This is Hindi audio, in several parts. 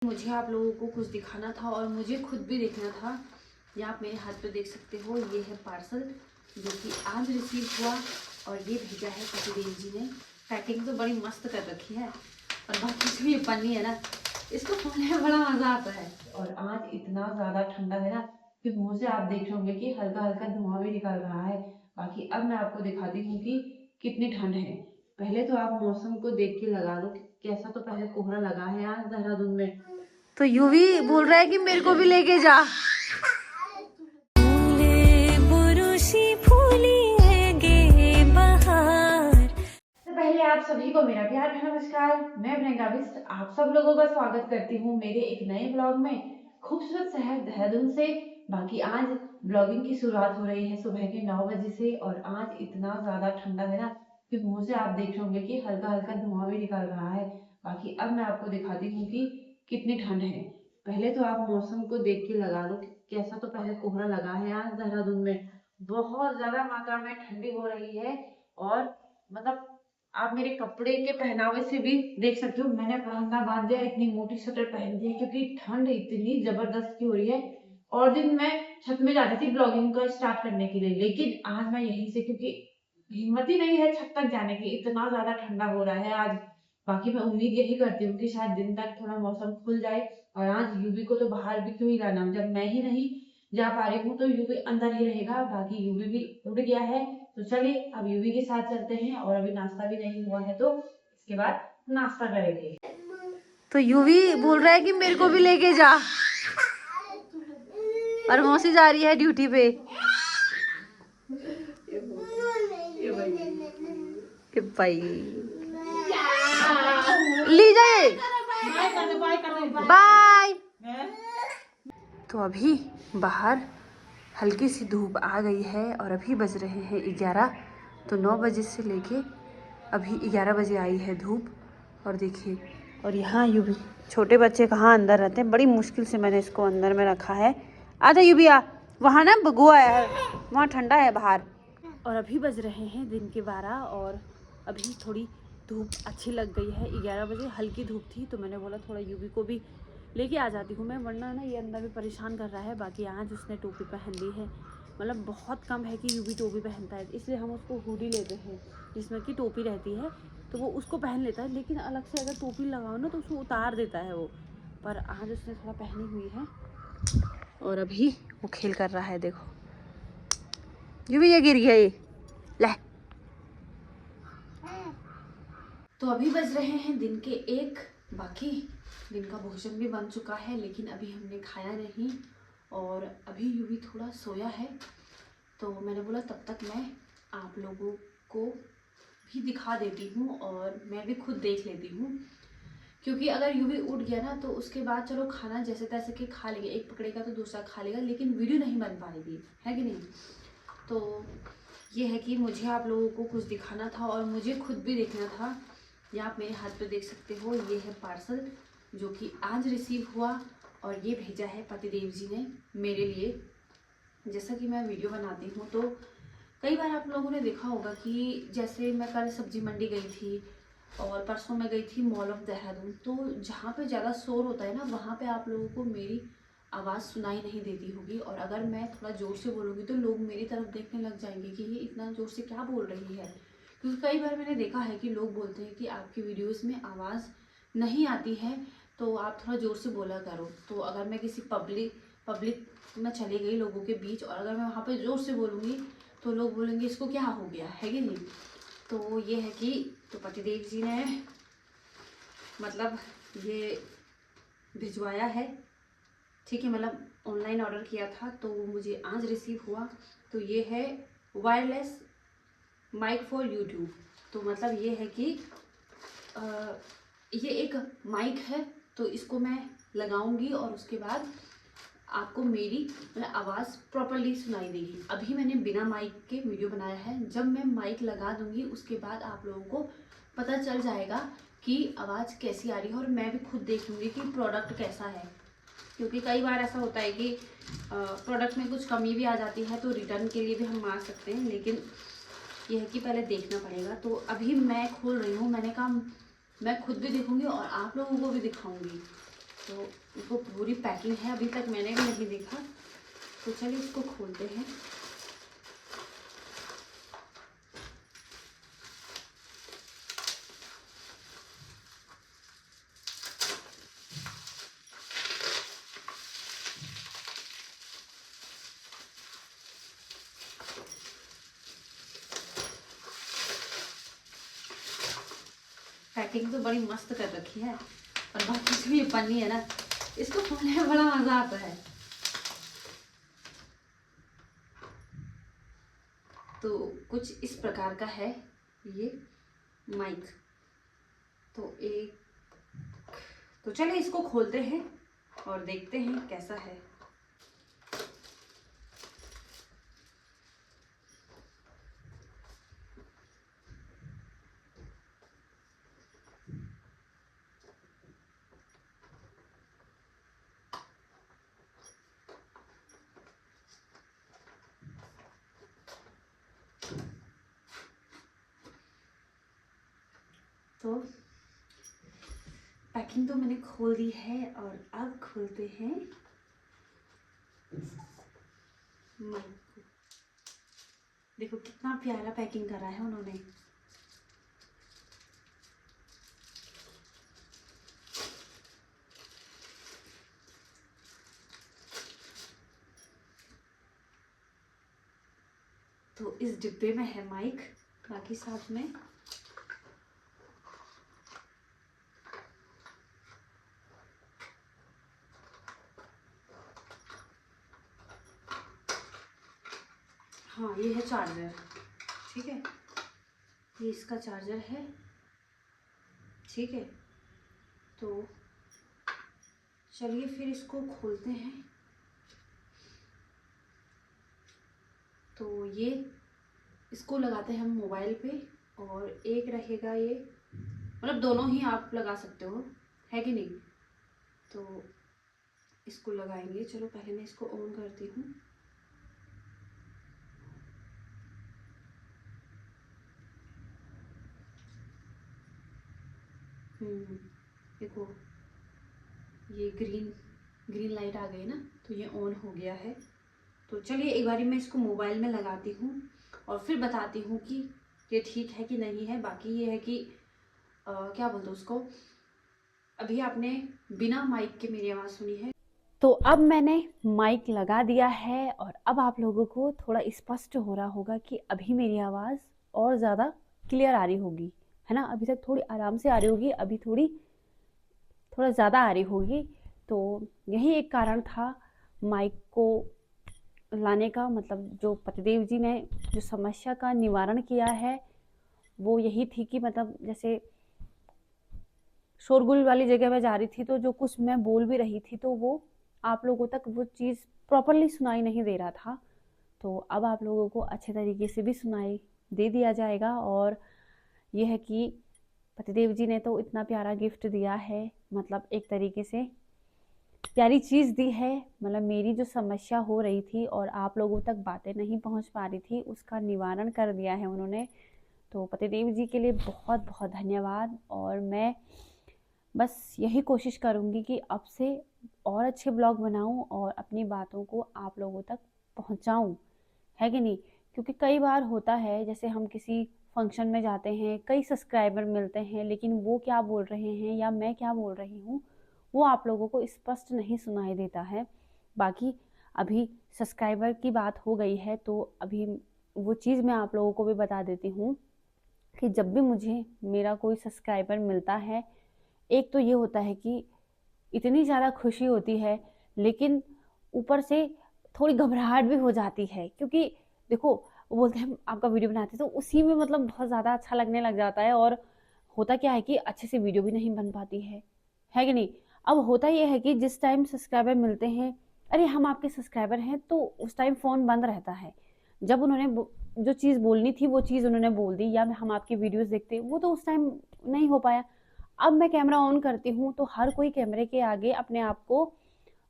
मुझे आप लोगों को कुछ दिखाना था और मुझे खुद भी देखना था। ये आप मेरे हाथ पे देख सकते हो, ये है पार्सल जो कि आज रिसीव हुआ और ये भेजा है पतिदेव जी ने। पैकिंग तो बड़ी मस्त कर रखी है और बाकी जो ये पन्नी है ना, इसको खोलने में बड़ा मजा आता है। और आज इतना ज्यादा ठंडा है ना कि मुंह से आप देख रहे होंगे कि हल्का हल्का धुआं भी निकल रहा है। बाकी अब मैं आपको दिखाती हूँ कि कितनी ठंड है। पहले तो आप मौसम को देख के लगा लो कैसा, तो पहले कोहरा लगा है आज देहरादून में। तो यूवी बोल रहा है कि मेरे को भी लेके जा। तो पहले आप सभी को मेरा प्यार भरा नमस्कार। मैं प्रियंका बिष्ट आप सब लोगों का स्वागत करती हूँ मेरे एक नए ब्लॉग में खूबसूरत शहर देहरादून से। बाकी आज ब्लॉगिंग की शुरुआत हो रही है सुबह के 9 बजे से और आज इतना ज्यादा ठंडा है ना कि मुंह से आप देख रहे होंगे कि हल्का हल्का धुआं भी निकल रहा है। बाकी अब मैं आपको दिखाती हूँ कि कितनी ठंड है। पहले तो आप मौसम को देख के लगा लो कैसा, तो पहले कोहरा लगा है आज देहरादून में। बहुत ज्यादा मात्रा में ठंडी हो रही है और मतलब आप मेरे कपड़े के पहनावे से भी देख सकते हो, मैंने पहनना बांध दिया, इतनी मोटी स्वेटर पहन दी है क्योंकि ठंड इतनी जबरदस्त की हो रही है। और दिन मैं छत में जाती थी ब्लॉगिंग का स्टार्ट करने के लिए, लेकिन आज मैं यहीं से, क्योंकि हिम्मत ही नहीं है छत तक जाने की, इतना ज्यादा ठंडा हो रहा है आज। बाकी मैं उम्मीद यही करती हूँ कि शायद दिन तक थोड़ा मौसम खुल जाए। और आज यूवी को तो बाहर भी क्यों ही लाना, जब मैं ही नहीं जा पा रही हूँ तो यूवी अंदर ही रहेगा। बाकी यूवी भी उड़ गया है, तो चलिए अब यूवी के साथ चलते हैं। और अभी नाश्ता भी नहीं हुआ है तो इसके बाद नाश्ता करेंगे। तो यूवी बोल रहा है कि मेरे को भी लेके जा, और मौसी जा रही है ड्यूटी पे। भाई ली जाए, बाय। तो अभी बाहर हल्की सी धूप आ गई है और अभी बज रहे हैं 11। तो 9 बजे से लेके अभी 11 बजे आई है धूप। और देखिए, और यहाँ यूवी छोटे बच्चे कहाँ अंदर रहते हैं, बड़ी मुश्किल से मैंने इसको अंदर में रखा है। आजा यूवी आ, वहाँ ना बगुआ है, वहाँ ठंडा है बाहर। और अभी बज रहे हैं दिन के 12 और अभी थोड़ी धूप अच्छी लग गई है। 11 बजे हल्की धूप थी तो मैंने बोला थोड़ा यूवी को भी लेके आ जाती हूँ मैं, वरना ना ये अंदर भी परेशान कर रहा है। बाकी आज उसने टोपी पहन ली है, मतलब बहुत कम है कि यूवी टोपी पहनता है, इसलिए हम उसको हुडी लेते हैं जिसमें कि टोपी रहती है, तो वो उसको पहन लेता है। लेकिन अलग से अगर टोपी लगाओ ना तो उसको उतार देता है वो, पर आज उसने थोड़ा पहनी हुई है। और अभी वो खेल कर रहा है, देखो यूवी ये गिर गया ये ले। तो अभी बज रहे हैं दिन के 1। बाकी दिन का भोजन भी बन चुका है लेकिन अभी हमने खाया नहीं और अभी यूवी थोड़ा सोया है। तो मैंने बोला तब तक मैं आप लोगों को भी दिखा देती हूँ और मैं भी खुद देख लेती हूँ, क्योंकि अगर यूवी उठ गया ना तो उसके बाद चलो खाना जैसे तैसे के खा लेंगे, एक पकड़ेगा तो दूसरा खा लेगा, लेकिन वीडियो नहीं बन पाएगी, है कि नहीं। तो ये है कि मुझे आप लोगों को कुछ दिखाना था और मुझे खुद भी देखना था। ये आप मेरे हाथ पे देख सकते हो, ये है पार्सल जो कि आज रिसीव हुआ और ये भेजा है पतिदेव जी ने मेरे लिए। जैसा कि मैं वीडियो बनाती हूँ तो कई बार आप लोगों ने देखा होगा कि जैसे मैं कल सब्जी मंडी गई थी और परसों मैं गई थी मॉल ऑफ देहरादून, तो जहाँ पे ज़्यादा शोर होता है ना वहाँ पे आप लोगों को मेरी आवाज़ सुनाई नहीं देती होगी, और अगर मैं थोड़ा ज़ोर से बोलूँगी तो लोग मेरी तरफ देखने लग जाएंगे कि ये इतना ज़ोर से क्या बोल रही है। क्योंकि कई बार मैंने देखा है कि लोग बोलते हैं कि आपकी वीडियोस में आवाज़ नहीं आती है तो आप थोड़ा ज़ोर से बोला करो। तो अगर मैं किसी पब्लिक में चली गई लोगों के बीच और अगर मैं वहाँ पर ज़ोर से बोलूँगी तो लोग बोलेंगे इसको क्या हो गया, है कि नहीं। तो ये है कि तो पतिदेव जी ने मतलब ये भिजवाया है, ठीक है, मतलब ऑनलाइन ऑर्डर किया था तो मुझे आज रिसीव हुआ। तो ये है वायरलेस माइक फॉर यूट्यूब। तो मतलब ये है कि ये एक माइक है, तो इसको मैं लगाऊंगी और उसके बाद आपको मेरी मतलब आवाज़ प्रॉपरली सुनाई देगी। अभी मैंने बिना माइक के वीडियो बनाया है, जब मैं माइक लगा दूंगी उसके बाद आप लोगों को पता चल जाएगा कि आवाज़ कैसी आ रही है और मैं भी खुद देख लूँगी कि प्रोडक्ट कैसा है। क्योंकि कई बार ऐसा होता है कि प्रोडक्ट में कुछ कमी भी आ जाती है तो रिटर्न के लिए भी हम मांग सकते हैं, लेकिन यह है कि पहले देखना पड़ेगा। तो अभी मैं खोल रही हूँ, मैंने कहा मैं खुद भी देखूँगी और आप लोगों को भी दिखाऊँगी। तो वो पूरी पैकिंग है, अभी तक मैंने भी नहीं देखा। तो चलिए इसको खोलते हैं। पैकिंग तो बड़ी मस्त कर रखी है, और बाकी जो ये पन्नी है ना, इसको खोलने में बड़ा मजा आता है। तो कुछ इस प्रकार का है ये माइक। तो चलिए इसको खोलते हैं और देखते हैं कैसा है। तो पैकिंग तो मैंने खोल दी है, और अब खोलते हैं माइक को। देखो कितना प्यारा पैकिंग करा है उन्होंने। तो इस डिब्बे में है माइक, बाकी साथ में हाँ ये है चार्जर। ठीक है, ये इसका चार्जर है। ठीक है, तो चलिए फिर इसको खोलते हैं। तो ये इसको लगाते हैं हम मोबाइल पे, और एक रहेगा ये, मतलब दोनों ही आप लगा सकते हो, है कि नहीं। तो इसको लगाएंगे। चलो पहले मैं इसको ऑन करती हूँ। देखो ये ग्रीन लाइट आ गई ना, तो ये ऑन हो गया है। तो चलिए एक बारी मैं इसको मोबाइल में लगाती हूँ और फिर बताती हूँ कि ये ठीक है कि नहीं है। बाकी ये है कि क्या बोलते हैं उसको, अभी आपने बिना माइक के मेरी आवाज़ सुनी है। तो अब मैंने माइक लगा दिया है, और अब आप लोगों को थोड़ा स्पष्ट हो रहा होगा कि अभी मेरी आवाज़ और ज़्यादा क्लियर आ रही होगी, है ना। अभी तक थोड़ी आराम से आ रही होगी, अभी थोड़ा ज़्यादा आ रही होगी। तो यही एक कारण था माइक को लाने का, मतलब जो पतिदेव जी ने जो समस्या का निवारण किया है वो यही थी कि मतलब जैसे शोरगुल वाली जगह में जा रही थी, तो जो कुछ मैं बोल भी रही थी तो वो आप लोगों तक वो चीज़ प्रॉपरली सुनाई नहीं दे रहा था। तो अब आप लोगों को अच्छे तरीके से भी सुनाई दे दिया जाएगा। और ये है कि पतिदेव जी ने तो इतना प्यारा गिफ्ट दिया है, मतलब एक तरीके से प्यारी चीज़ दी है। मतलब मेरी जो समस्या हो रही थी और आप लोगों तक बातें नहीं पहुंच पा रही थी, उसका निवारण कर दिया है उन्होंने। तो पतिदेव जी के लिए बहुत बहुत धन्यवाद। और मैं बस यही कोशिश करूँगी कि अब से और अच्छे ब्लॉग बनाऊँ और अपनी बातों को आप लोगों तक पहुँचाऊँ, है कि नहीं। क्योंकि कई बार होता है, जैसे हम किसी फंक्शन में जाते हैं, कई सब्सक्राइबर मिलते हैं, लेकिन वो क्या बोल रहे हैं या मैं क्या बोल रही हूँ वो आप लोगों को स्पष्ट नहीं सुनाई देता है। बाकी अभी सब्सक्राइबर की बात हो गई है, तो अभी वो चीज़ मैं आप लोगों को भी बता देती हूँ कि जब भी मुझे मेरा कोई सब्सक्राइबर मिलता है, एक तो ये होता है कि इतनी ज़्यादा खुशी होती है, लेकिन ऊपर से थोड़ी घबराहट भी हो जाती है। क्योंकि देखो वो बोलते हैं आपका वीडियो बनाते, तो उसी में मतलब बहुत ज़्यादा अच्छा लगने लग जाता है। और होता क्या है कि अच्छे से वीडियो भी नहीं बन पाती है कि नहीं। अब होता ये है कि जिस टाइम सब्सक्राइबर मिलते हैं, अरे हम आपके सब्सक्राइबर हैं, तो उस टाइम फ़ोन बंद रहता है। जब उन्होंने जो चीज़ बोलनी थी वो चीज़ उन्होंने बोल दी, या हम आपकी वीडियोस देखते वो तो उस टाइम नहीं हो पाया। अब मैं कैमरा ऑन करती हूँ तो हर कोई कैमरे के आगे अपने आप को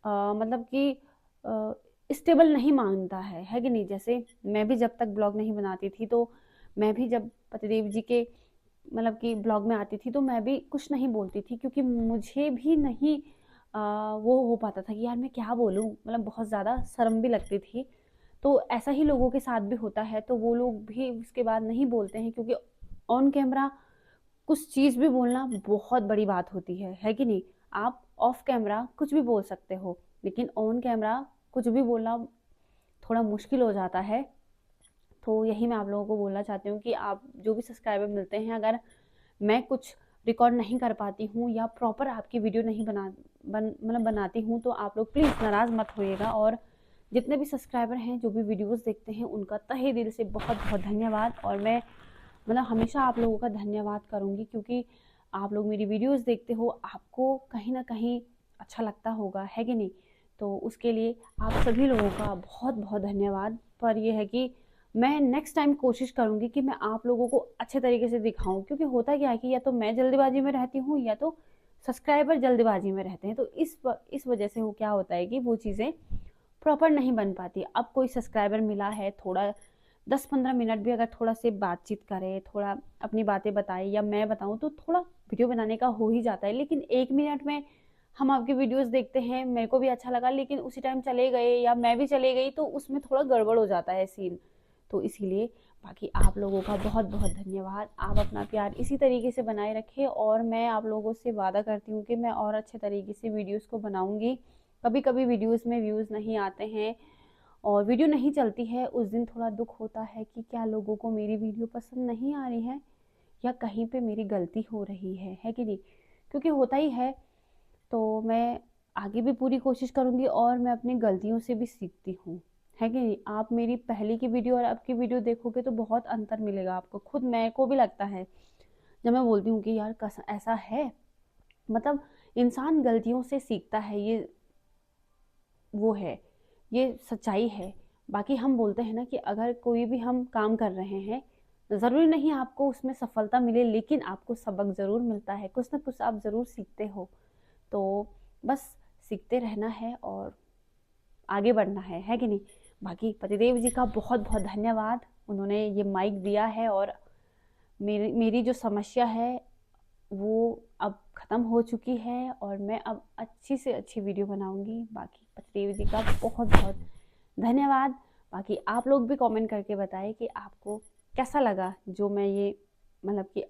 मतलब कि स्टेबल नहीं मानता है कि नहीं। जैसे मैं भी जब तक ब्लॉग नहीं बनाती थी, तो मैं भी जब पतिदेव जी के मतलब कि ब्लॉग में आती थी, तो मैं भी कुछ नहीं बोलती थी, क्योंकि मुझे भी नहीं वो हो पाता था कि यार मैं क्या बोलूँ, मतलब बहुत ज़्यादा शर्म भी लगती थी। तो ऐसा ही लोगों के साथ भी होता है, तो वो लोग भी उसके बाद नहीं बोलते हैं, क्योंकि ऑन कैमरा कुछ चीज़ भी बोलना बहुत बड़ी बात होती है कि नहीं। आप ऑफ कैमरा कुछ भी बोल सकते हो, लेकिन ऑन कैमरा कुछ भी बोलना थोड़ा मुश्किल हो जाता है। तो यही मैं आप लोगों को बोलना चाहती हूँ कि आप जो भी सब्सक्राइबर मिलते हैं, अगर मैं कुछ रिकॉर्ड नहीं कर पाती हूँ या प्रॉपर आपकी वीडियो नहीं बनाती हूँ, तो आप लोग प्लीज़ नाराज़ मत होइएगा। और जितने भी सब्सक्राइबर हैं, जो भी वीडियोस देखते हैं, उनका तहे दिल से बहुत बहुत धन्यवाद। और मैं हमेशा आप लोगों का धन्यवाद करूँगी, क्योंकि आप लोग मेरी वीडियोस देखते हो, आपको कहीं ना कहीं अच्छा लगता होगा, है कि नहीं। तो उसके लिए आप सभी लोगों का बहुत बहुत धन्यवाद। पर यह है कि मैं नेक्स्ट टाइम कोशिश करूँगी कि मैं आप लोगों को अच्छे तरीके से दिखाऊँ, क्योंकि होता क्या है कि या तो मैं जल्दबाजी में रहती हूँ या तो सब्सक्राइबर जल्दबाजी में रहते हैं। तो इस वजह से क्या होता है कि वो चीज़ें प्रॉपर नहीं बन पाती। अब कोई सब्सक्राइबर मिला है, थोड़ा 10-15 मिनट भी अगर थोड़ा से बातचीत करे, थोड़ा अपनी बातें बताए या मैं बताऊँ, तो थोड़ा वीडियो बनाने का हो ही जाता है। लेकिन 1 मिनट में हम आपकी वीडियोस देखते हैं, मेरे को भी अच्छा लगा, लेकिन उसी टाइम चले गए या मैं भी चले गई, तो उसमें थोड़ा गड़बड़ हो जाता है सीन। तो इसीलिए बाकी आप लोगों का बहुत बहुत धन्यवाद। आप अपना प्यार इसी तरीके से बनाए रखें, और मैं आप लोगों से वादा करती हूँ कि मैं और अच्छे तरीके से वीडियोस को बनाऊँगी। कभी कभी वीडियोस में व्यूज़ नहीं आते हैं और वीडियो नहीं चलती है, उस दिन थोड़ा दुख होता है कि क्या लोगों को मेरी वीडियो पसंद नहीं आ रही है या कहीं पे मेरी गलती हो रही है कि नहीं, क्योंकि होता ही है। तो मैं आगे भी पूरी कोशिश करूँगी और मैं अपनी गलतियों से भी सीखती हूँ, है कि नहीं। आप मेरी पहले की वीडियो और अब की वीडियो देखोगे तो बहुत अंतर मिलेगा आपको, खुद मेरे को भी लगता है जब मैं बोलती हूँ कि यार ऐसा है। मतलब इंसान गलतियों से सीखता है, वो है, ये सच्चाई है। बाकी हम बोलते हैं ना कि अगर कोई भी हम काम कर रहे हैं, ज़रूरी नहीं आपको उसमें सफलता मिले, लेकिन आपको सबक ज़रूर मिलता है, कुछ ना कुछ आप ज़रूर सीखते हो। तो बस सीखते रहना है और आगे बढ़ना है कि नहीं। बाकी पतिदेव जी का बहुत बहुत धन्यवाद, उन्होंने ये माइक दिया है और मेरी जो समस्या है वो अब ख़त्म हो चुकी है और मैं अब अच्छी से अच्छी वीडियो बनाऊंगी। बाकी पतिदेव जी का बहुत बहुत धन्यवाद। बाकी आप लोग भी कमेंट करके बताएं कि आपको कैसा लगा जो मैं ये कि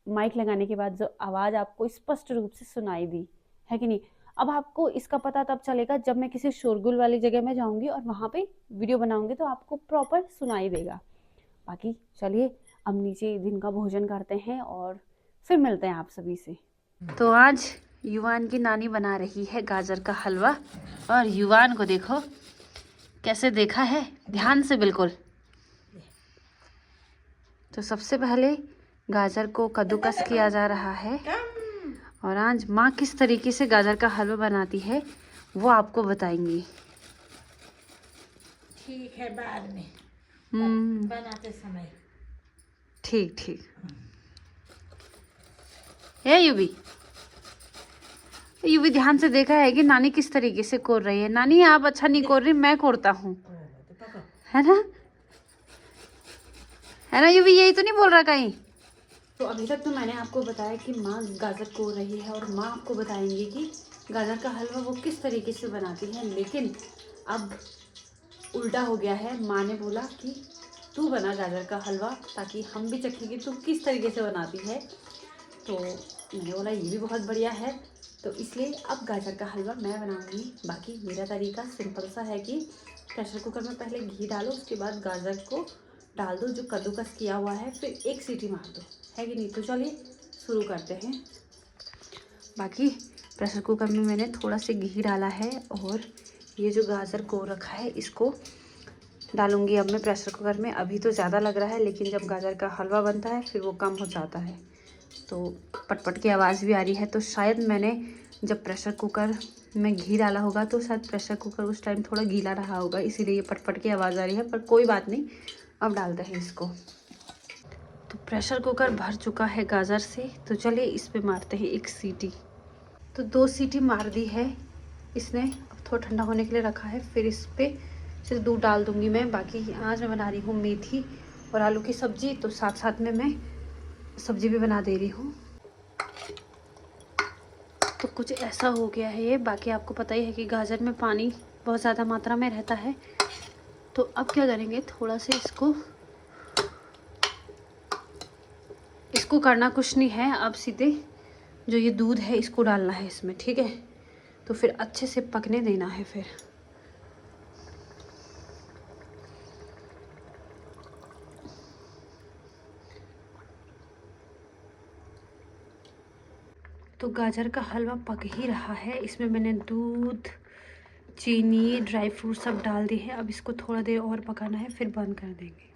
माइक लगाने के बाद जो आवाज़ आपको स्पष्ट रूप से सुनाई दी, है कि नहीं। अब आपको इसका पता तब चलेगा जब मैं किसी शोरगुल वाली जगह में जाऊंगी और वहाँ पे वीडियो बनाऊंगी, तो आपको प्रॉपर सुनाई देगा। बाकी चलिए अब नीचे दिन का भोजन करते हैं और फिर मिलते हैं आप सभी से। तो आज युवान की नानी बना रही है गाजर का हलवा, और युवान को देखो कैसे देखा है ध्यान से, बिल्कुल। तो सबसे पहले गाजर को कद्दूकस किया जा रहा है, और आज माँ किस तरीके से गाजर का हलवा बनाती है वो आपको बताएंगी। ठीक है, बाद में बनाते समय। ठीक ठीक है। युवी ध्यान से देखा है कि नानी किस तरीके से कोर रही है। नानी आप अच्छा नहीं कोर रही, मैं कोरता हूँ, है ना युवी, यही तो नहीं बोल रहा कहीं। तो अभी तक तो मैंने आपको बताया कि माँ गाजर कोर रही है और माँ आपको बताएंगी कि गाजर का हलवा वो किस तरीके से बनाती है। लेकिन अब उल्टा हो गया है, माँ ने बोला कि तू बना गाजर का हलवा ताकि हम भी चखें कि तू किस तरीके से बनाती है। तो मैंने बोला ये भी बहुत बढ़िया है, तो इसलिए अब गाजर का हलवा मैं बनाऊंगी। बाकी मेरा तरीका सिंपल सा है कि प्रेशर कुकर में पहले घी डालो, उसके बाद गाजर को डाल दो जो कद्दूकस किया हुआ है, फिर एक सीटी मार दो, है कि नहीं। तो चलिए शुरू करते हैं। बाकी प्रेशर कुकर में मैंने थोड़ा सा घी डाला है और ये जो गाजर को रखा है इसको डालूंगी अब मैं प्रेशर कुकर में। अभी तो ज़्यादा लग रहा है, लेकिन जब गाजर का हलवा बनता है फिर वो कम हो जाता है। तो पटपट की आवाज़ भी आ रही है, तो शायद मैंने जब प्रेशर कुकर में घी डाला होगा तो शायद प्रेशर कुकर उस टाइम थोड़ा गीला रहा होगा, इसीलिए ये पटपट की आवाज़ आ रही है। पर कोई बात नहीं, अब डालते हैं इसको। तो प्रेशर कुकर भर चुका है गाजर से, तो चलिए इस पर मारते हैं एक सीटी। तो 2 सीटी मार दी है इसने, अब थोड़ा ठंडा होने के लिए रखा है, फिर इस पर सिर्फ दूध डाल दूँगी मैं। बाकी आज मैं बना रही हूँ मेथी और आलू की सब्ज़ी, तो साथ साथ में मैं सब्ज़ी भी बना दे रही हूँ। तो कुछ ऐसा हो गया है ये। बाकी आपको पता ही है कि गाजर में पानी बहुत ज़्यादा मात्रा में रहता है। तो अब क्या करेंगे, थोड़ा सा इसको करना कुछ नहीं है। अब सीधे जो ये दूध है इसको डालना है इसमें, ठीक है। तो फिर अच्छे से पकने देना है फिर। तो गाजर का हलवा पक ही रहा है। इसमें मैंने दूध, चीनी, ड्राई फ्रूट सब डाल दिए हैं। अब इसको थोड़ा देर और पकाना है, फिर बंद कर देंगे।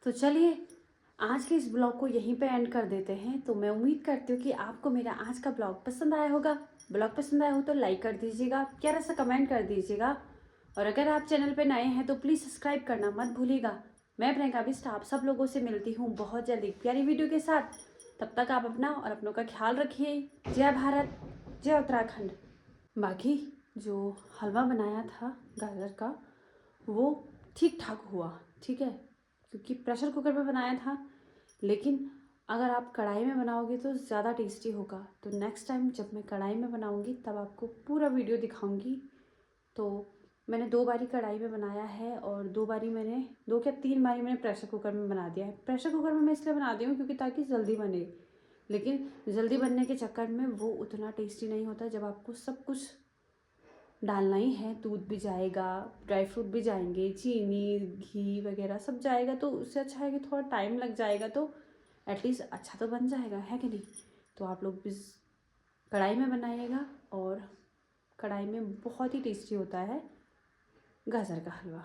तो चलिए आज के इस ब्लॉग को यहीं पे एंड कर देते हैं। तो मैं उम्मीद करती हूँ कि आपको मेरा आज का ब्लॉग पसंद आया होगा। ब्लॉग पसंद आया हो तो लाइक कर दीजिएगा, प्यारा सा कमेंट कर दीजिएगा, और अगर आप चैनल पे नए हैं तो प्लीज़ सब्सक्राइब करना मत भूलिएगा। मैं प्रियंका बिष्ट आप सब लोगों से मिलती हूँ बहुत जल्दी प्यारी वीडियो के साथ। तब तक आप अपना और अपनों का ख्याल रखिए। जय भारत, जय उत्तराखंड। बाकी जो हलवा बनाया था गाजर का वो ठीक ठाक हुआ, ठीक है, क्योंकि प्रेशर कुकर में बनाया था। लेकिन अगर आप कढ़ाई में बनाओगे तो ज़्यादा टेस्टी होगा। तो नेक्स्ट टाइम जब मैं कढ़ाई में बनाऊंगी तब आपको पूरा वीडियो दिखाऊंगी। तो मैंने 2 बारी कढ़ाई में बनाया है और 2 बारी मैंने 2 क्या 3 बारी मैंने प्रेशर कुकर में बना दिया है। प्रेशर कुकर में मैं इसलिए बनाती हूँ क्योंकि ताकि जल्दी बने, लेकिन जल्दी बनने के चक्कर में वो उतना टेस्टी नहीं होता जब आपको सब कुछ डालना ही है। दूध भी जाएगा, ड्राई फ्रूट भी जाएंगे, चीनी, घी वगैरह सब जाएगा। तो उससे अच्छा है कि थोड़ा टाइम लग जाएगा तो एटलीस्ट अच्छा तो बन जाएगा, है कि नहीं। तो आप लोग भी कढ़ाई में बनाइएगा, और कढ़ाई में बहुत ही टेस्टी होता है गाजर का हलवा।